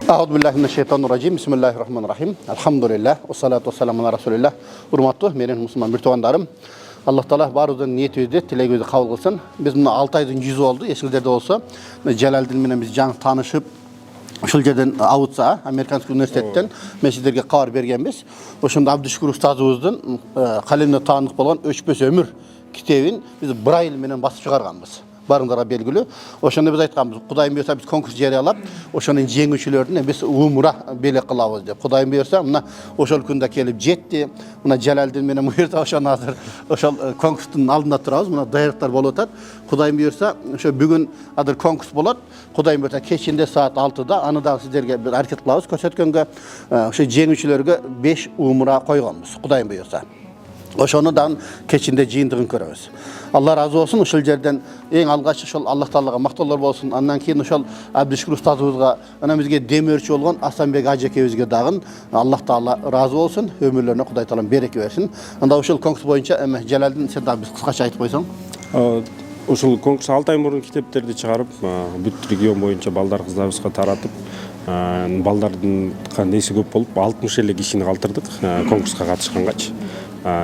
Audzubillahiminasyaitonirrajim. Bismillahirrahmanirrahim. Alhamdulillah. Wassalatu wassalamu ala Rasulillah. Urmatlı menen musulman bir tuğandarım. Allah Taala barıdan niyetibizde, tilegibizde kabul kılsın. Biz bunu 6 aydan 100 oldu. Eşilerde olsa Celaldin menen biz жаңы tanışıp ошол жерден Авутса, Американский университеттен месидерге кабар бергенбиз. Ошондо Абдышкур устазыбыздын калемине таандык болгон Өчпөс өмүр китебин биз Брайль менен басып чыгарганбыз. Барыңдарға белгілі. Ошоны біз айтқанбыз, Құдайым бұйырса біз конкурс жариялап, ошоның жеңүүчүлөрүн біз умура белек кылабыз деп. Құдайым бұйырса, мына ошол күндө келип жетти. Мына Жалалдин менен буюрса ошону азыр ошол конкурстун алдында турабыз. Мына даярдыктар болуп атат. Құдайым бұйырса, ошо бүгүн азыр конкурс болот. Құдайым бұйырса кечинде саат 6-да аны дагы сиздерге бир аракет кылабыз. Көрсөткөнгө ошо жеңүүчүлөргө 5 умура койгонбуз. Құдайым бұйырса. Ошону да кечинде жыйынтыгын көрөбүз. Allah razı olsun. Ошол жерден эң алгач ошол Аллах Таалага мактоолор болсун. Андан кийин ошол Абдышкур устазыбызга, анан бизге демөөрчү болгон Асанбек ажекебизге дагы Аллах Таала разы болсун. Өмүрлөрүнө Кудай Таалам береке берсин. Анда ошол конкурс боюнча Жалалдин сен дагы биз кыскача айтып койсоң. Ошол конкурс 6 ай мурун китептерди чыгарып, бүт регион боюнча балдар кыздарыбызга таратып, балдардын кандайсы көп болуп 60 эле кишини калтырдык конкурска катышкангачы.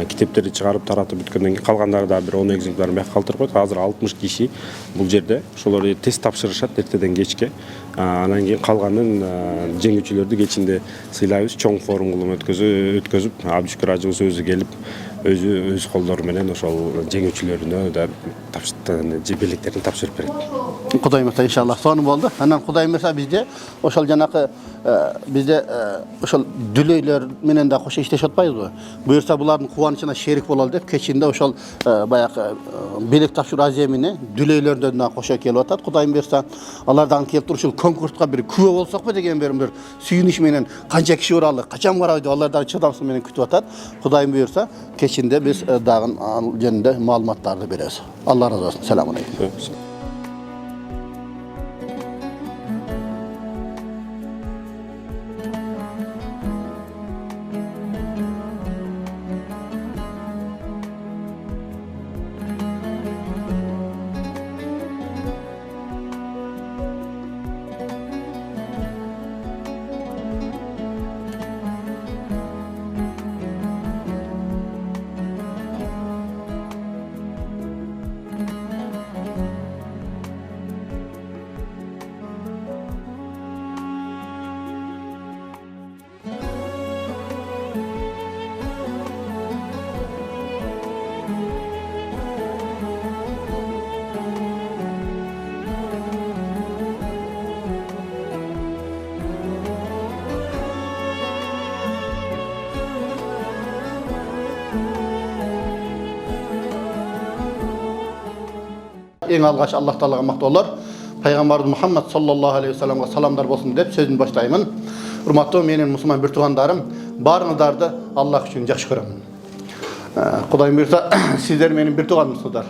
Китептерди чыгарып таратып бүткөндөн кийин калгандары да бир 10 экземпларын бияка калтырып койдук. Азыр 60 киши бул жерде. Ошолор тест тапшырышат эртеден кечке. Анан кийин калганын жеңүүчүлөрдү кечинде сыйлайбыз. Чоң форум кылып өткөзүп, Абдышкур ажыбыз өзү келип, өз колдору менен ошол жеңүүчүлөрүнө да белектерин тапшырып берет. Кудайым мырза иншаллах сону болду. Анан Кудайым мырза бизде ошол жанакы бизде ошол дүлөйлөр менен да кошо иштешип атпайбызбы? Буюрса булардын кубанычына шерик бололу деп кечинде ошол баягы белек тапшыруу аземине дүлөйлөрдөн да кошо келип атат. Кудайым берсе алардан келип туруп ушул конкурска бир күбө болсокпу деген бир сүйүнүч менен канча киши баралы, качан барабыз деп алардан чыдамсыз менен күтүп атат. Кудайым буюрса кечинде биз дагы жөнүндө маалыматтарды беребиз. Алла разы болсун. Салам алейкум. Eң алгач Аллах Таалага мактоолор, Пайгамбарыбыз Мухаммад саллаллаху алейхи вассаламга саламдар болсун деп сөзүн баштаймын. Урматтуу менин мусулман бир туугандарым, баарыңыздарды Аллах үчүн жакшы көрөм. Кудайым буйрса, сиздер менин бир тууганымсыздар.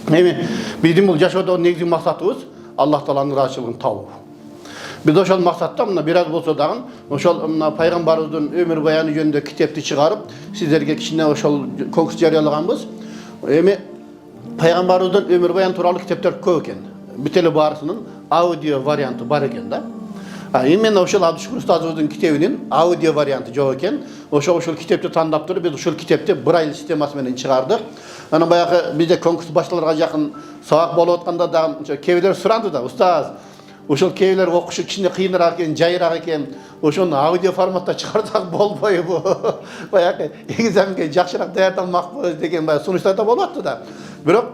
Эми биздин бул жашоодогу негизги максатыбыз Аллах Тааланын ыраазычылыгын табуу. Biz ошол максатта мына бир аз болсо дагы ошол мына пайгамбарыбыздын өмүр баяны жөнүндө китепти чыгарып, сиздерге кичине ошол конкурс жарыялаганбыз. Эми Пайгамбарыбыздын өмүр баян тууралуу китептер көп экен. Бүт эле баарысынын аудио варианты бар экен да. Именно ошол Абдышкур устазыбыздын китебинин аудио варианты жок экен. Ошол китепти тандап туруп, биз ошол китепти Брайль системасы менен чыгардык. Анан баягы бизде конкурс башталарга жакын сабак болуп атканда да кээбилер суранды да, устаз, ошол кээбилер окушу кичине кыйыныраак экен, жайыраак экен. Ошону аудио форматта чыгардак болбойбу? Баягы экзаменге жакшыраак даярдалмакпыз деген баягы сунуштар да болуп атты да. Бирок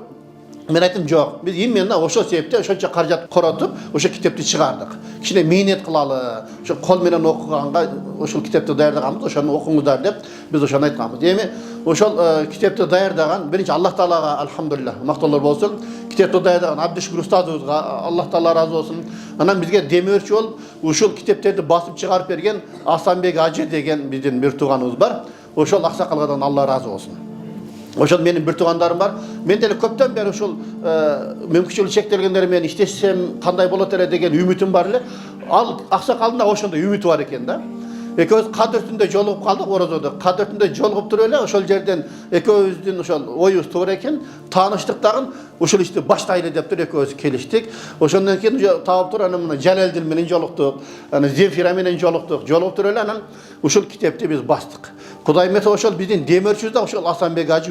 мен айттым жок. Биз именно ошол себептен ошончо каражат коротуп, ошол китепти чыгардык. Кичине мээнет кылалы, ошо кол менен окуганга ошол китепти даярдаганбыз, ошону окуңуздар деп биз ошону айтканбыз. Эми ошол китепти даярдаган биринчи Аллах Таалага алхамдулилlah мактоолор болсун. Китепти даярдаган Абдышкур устазыбызга Аллах Таала разы болсун. Анан бизге демөөрчү болуп, ушул китептерди басып чыгарып берген Асанбек ажы деген биздин бир тууганыбыз бар. Ошол аксакалгадан Алла разы болсун. Ошол менин бир туугандарым бар. Мен деле көптөн бери ошол мүмкүнчүлүгү чектелгендер менен иштешсем кандай болот эле деген үмүтүм бар эле. Ал аксакалдын да ошондой үмүтү бар экен да. Ekөөбүz кадыртында жолугуп калдык орозодо. Кадыртында жолугуп туруп эле ошол жерден экөөбүздүн ошол оюбуз туура экен. Тааныштык дагы ушул ишти баштайлы деп туруп экөөбүз келиштик. Ошондон кийин таап туруп анан мына Жалелдин менен жолуктук, анан Земфира менен жолуктук. Жолугуп туруп эле анан ушул китепти биз бастык. Кудайым берсе ошол биздин демөөрчүбүз да ошол Асанбек ажы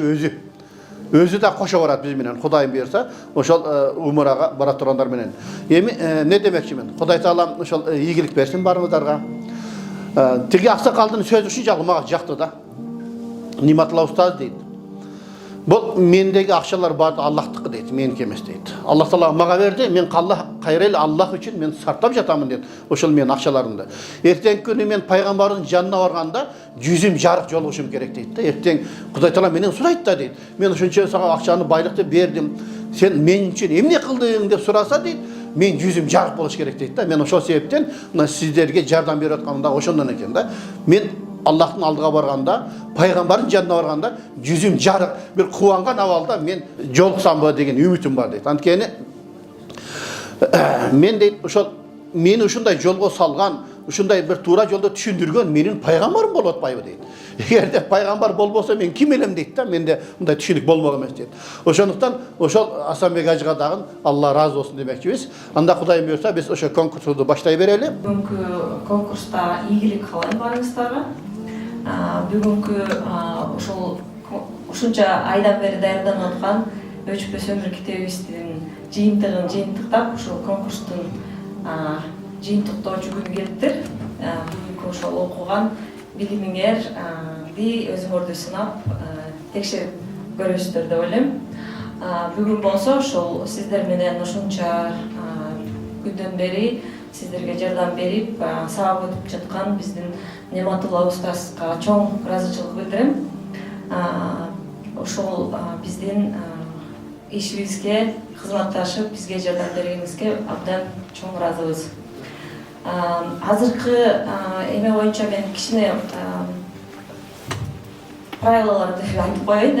өзү да кошо барат биз менен. Кудайым буйрса ошол умурага бара тургандар менен. Эми не демекчимин? Кудай таалам ошол ийгилик берсин баарыңыздарга. Тиги аксакалдын сөзү ушунчалык мага жакты да. Ниматулла устаз дейт. Бул мендеги акчалар баардыгы Аллахтыкы дейт, меники эмес дейт. Аллах таала мага берди, мен кайрел Аллах үчүн мен сартап жатамын дейт. Ошол менин акчаларымды. Эртеңки күнү мен пайгамбардын жанына барганда жүзүм жарык жолугушум керек дейт да. Эртең Кудай таала менен сурайт да дейт. Мен ошончо сага акчаны, байлыкты бердим. Сен мен үчүн эмне кылдың деп сураса дейт. Мен жүзүм жарык болуш керек дейт да. Мен ошол себептен мына сиздерге жардам берип атканым да ошондон экен да. Мен Аллахтын алдыга барганда, пайгамбардын жанына барганда жүзүм жарык, бир кубанган абалда мен жолуксамбы деген үмүтүм бар дейт. Анткени мен дейт ошол мени ушундай жолго салган, ушундай бир туура жолдо түшүндүргөн менин пайгамбарым болуп атпайбы дейт. Эгерде пайгамбар болбосо мен ким элем дейт да. Менде мындай түшүнүк болмок эмес дейт. Ошондуктан ошол Асанбек ажыга дагы Алла ыраазы болсун демекчибиз. Анда Кудайым буйрса биз ошо конкурсду баштай берели. Бүгүнкү конкурста ийгилик каалайм баарыңыздарга. Бүгүнкү ошол ушунча айдан бери даярданып аткан өчпөс өмүр китебибиздин жыйынтыктап ушул конкурстун жыйынтыктоочу күнү келиптир. Бүгүнкү ошол окуган билимиңерди өзүңөрдү сынап текшерип көрөсүздөр деп ойлойм. Бүгүн болсо ошол сиздер менен ушунча күндөн бери сиздерге жардам берип сабак өтүп жаткан биздин Нематулла устазга чоң ыраазычылык билдирем. Ошол биздин ишибизге кызматташып, бизге жардам бергениңизге абдан чоң ыраазыбыз. Азыркы эме боюнча мен кичине правилаларды айтып коеюн.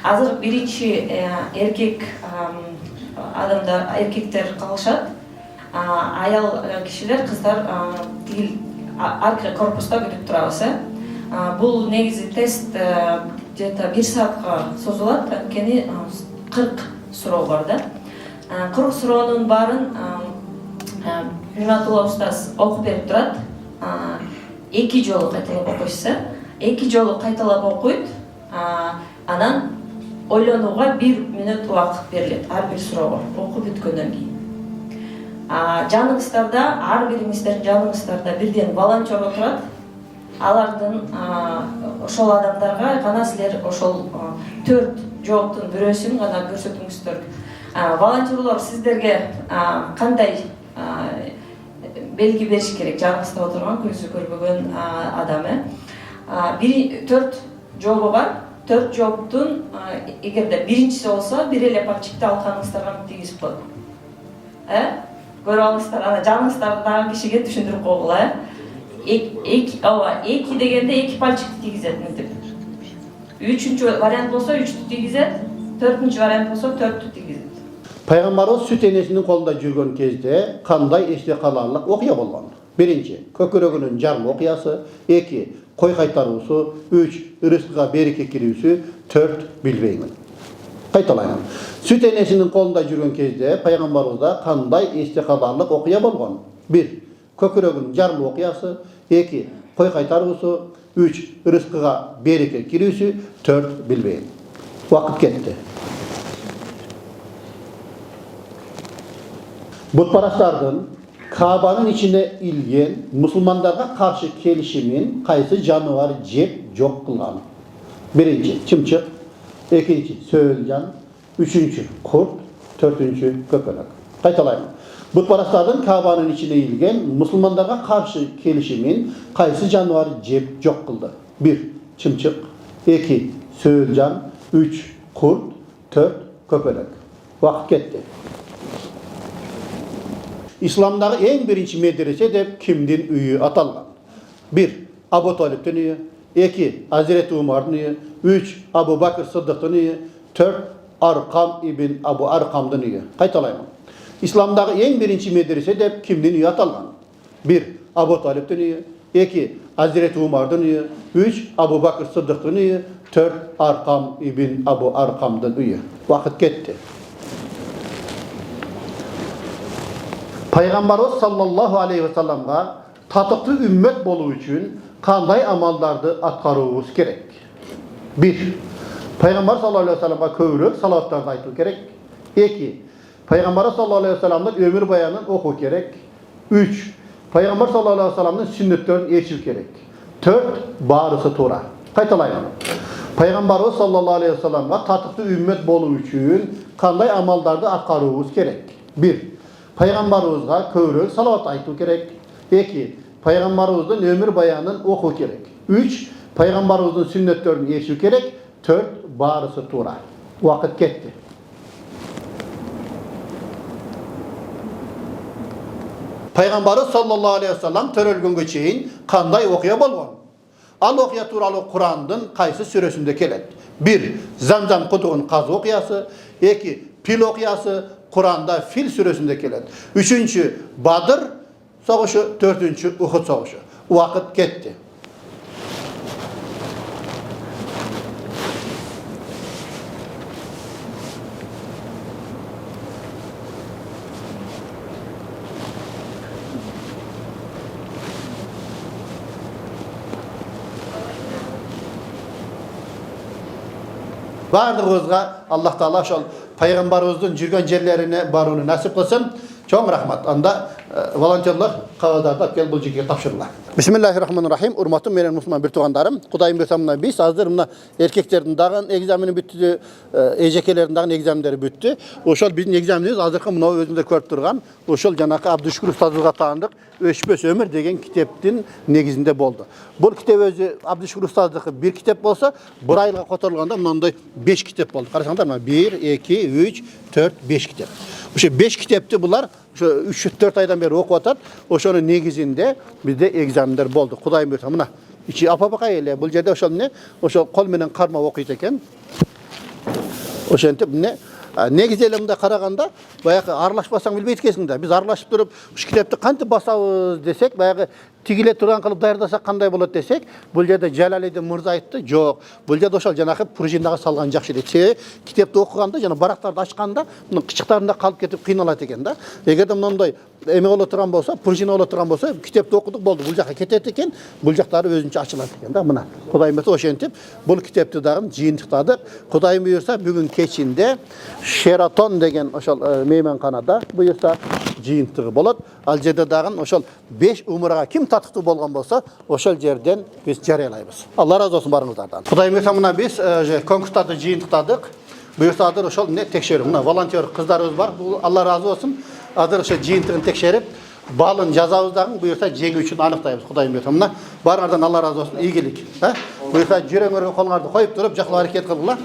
Азыр биринчи эркек адамдар, эркектер калышат. Аял кишилер, кыздар тигил аркы корпуста күтүп турабыз. Бул негизи тест где-то 1 саатка созулат. Анткени 40 суроо бар да. 40 суроонун баарын Ниматулла устаз окуп берип турат. 2 жолу кайталап окуйсуздар. 2 жолу кайталап окуйт. Анан ойлонууга 1 мүнөт убакыт берилет ар бир суроого окуп бүткөндөн кийин. Жаныңыздарда, ар бириңиздердин жаныңыздарда бирден волонтер отурат. Алардын ошол адамдарга гана силер ошол 4 жооптун бирөөсүн гана көрсөтүңүздөр. Волонтерлор сиздерге кандай белги бериш керек? Жаныңызда отурган, көзү көрбөгөн адам. 4 жообу бар. 4 жооптун эгерде биринчиси болсо бир эле пальчикти алганыңыздарга тийгизип коет. Көрүп алыңыздар, ана жаныңыздагы кишиге түшүндүрүп койгула. 2 дегенде 2 пальчикти тийгизет мынтип. 3-чү вариант болсо 3-тү тийгизет, 4-чү вариант болсо 4-тү тийгизет. Пайгамбарыбыз сүт энесинин колунда жүргөн кезде кандай эсте каларлык окуя болгон? 1. Көкөрөгүнүн жарылуу окуясы, 2. Кой кайтаруусу, 3. Рызкыга береке кирүүсү, 4. Билбеймин. Кайталайм. Сүт энесинин колунда жүргөн кезде пайгамбарыбызда кандай эсте каларлык окуя болгон? 1. Көкөрөгүнүн жарылуу окуясы, 2. Кой кайтаруусу, 3. Рызкыга береке кирүүсү, 4. Билбейм. Убакыт кетти. Бутпарастардын Кабанын ичине илген мусулмандарга каршы келишимин кайсы жаныбар жеп жок кылган? 1. Чымчык, 2. Сөөлжан, 3. Курт, 4. Көкөрөк. Кайталайм. Бутпарастардын Кабанын ичине илген мусулмандарга каршы келишимин кайсы жаныбар жеп жок кылды? 1. Чымчык, 2. Сөөлжан, 3. Курт, 4. Көкөрөк. Убакыт кетти. İslam'daki en birinci medrese de kimdin üyü atalgan? 1. Abu Talib'tin üyü, 2. Hazreti Umar'ın üyü, 3. Abu Bakr Sıddık'ın üyü, 4. Arkam ibn Abu Arkam'dın üyü. Kaytalayım. İslam'daki en birinci medrese de kimdin üyü atalgan? 1. Abu Talib'tin üyü, 2 Hazreti Umar'dan üye, 3 Abu Bakr Sıddık'tan üye, 4 Arkam ibn Abu Arkam'dan üye. Vakit gitti. Peygamberimiz sallallahu aleyhi ve sellem'e tatıklı ümmet bolu için kanday amallardı atkarıvuz gerek. 1. Peygamber sallallahu aleyhi ve sellem'e kövrük salavatlarını aytı gerek. 2. Peygamber sallallahu aleyhi ve sellem'den ömür bayanını oku gerek. 3. Peygamber sallallahu aleyhi ve sellem'den sünnetlerini eçil gerek. 4. Barısı tora. Kaytalayın. Peygamberimiz sallallahu aleyhi ve sellem'e tatıklı ümmet bolu için kanday amallardı atkarıvuz gerek. 1. Peygamberimizge kövrük salavat aytı gerek. 2. Peygamberimizden ömür bayanını oku gerek. 3. Peygamberimizin sünnetlerini eşi gerek. 4. Barısı tura. Vakit gitti. Peygamberimiz sallallahu aleyhi ve sellem törölgünge çeyin kanday okuya bolgan. Al okuya turalı Kur'an'dan kaysı süresinde kelet. 1. Zamzam kutuğun kazı okuyası. 2. Pil okuyası. Kur'an'da Fil süresinde kelet. 3. Badır soğuşu. 4. Uhud soğuşu. Vakit gitti. Bardığınızga Allah Taala şol Peygamberimizin jirgen yerlerine baruunu nasip kılsın. Çok rahmat. Anda volontyorlar kavadarda gel bu jige tapşırırlar. Bismillahirrahmanirrahim. Urmatım menen Müslüman bir tuğandarım. Kudayım besamına biz hazır mına erkeklerin dağın egzamini bitti, ejekelerin dağın egzamleri bitti. Oşol bizim egzaminimiz hazırkı mına özümde körüp turgan. Oşol janakı Abdüşkür Ustazıga taandık. Öşpös ömür degen kitaptın negizinde boldu. Bu kitap özü Abdüşkür Ustazıga bir kitap bolsa, bir aylığa kotorulganda mınандай 5 kitap boldu. Karasаңдар mı? 1, 2, 3, 4, 5 kitap. Oşo 5 kitaptı bunlar. 3-4 aydan beri okup atar. Oşonun negizinde bizde egzaminler boldu. Kudayım buyursa mına. İçi apa-baka ele. Bu jerde oşol ne? Oşol kol menen karma okuyt eken. Oşentip ne? Negiz elimde karaganda bayağı arlaşmasaң bilbeyt ekенсиң да. Biz arlaşıp durup şu kitapты kантип basabız desek, bayağı tigile turgan kılıp daярдаsak kандай bolot desek, bu jerde Jalaliddin Mırza aytты, "Жок, bu jerde oşol janakı Prujindaga salgan jakşı" dedi. Kitapты okuganda, jana baraktарды açkanda, bunun kıçıklarında kalıp ketip kıynalat eken da. Egerde mындай эме боло турган болсо, Prujina боло турган болсо, kitapты okuduk boldu. Bu jakka ketet eken, bu jaktары özünçe açılat eken da mına. Kudayım buyursa oşentip bu kitapты dagın jıyıntıkladık. Kudayım buyursa bugün keçinde Sheraton degen oşol meymanxanada buyursa jıyıntığı bolot. Al jerde dagın oşol 5 umurga kim tatıktı bolgan bolsa, oşol jerden biz jarayalayбыз. Allah razı olsun barыңızlardan. Kudayım buyursa mına biz konkurslarda jıyıntıkladık. Buyursa adır oşol ne tekşerip, mına volontör kızlarımız var. Bu Allah razı olsun. Adır oşol jıyıntığın tekşerip balın жазабыздагын buyursa жеңүү үчүн аныктайбыз. Кудайым бuyursa мына барыңардан Allah razı olsun. İyigilik. Buyursa жүрөңөргө колуңарды коюп туруп жакылап аракет кылгыла.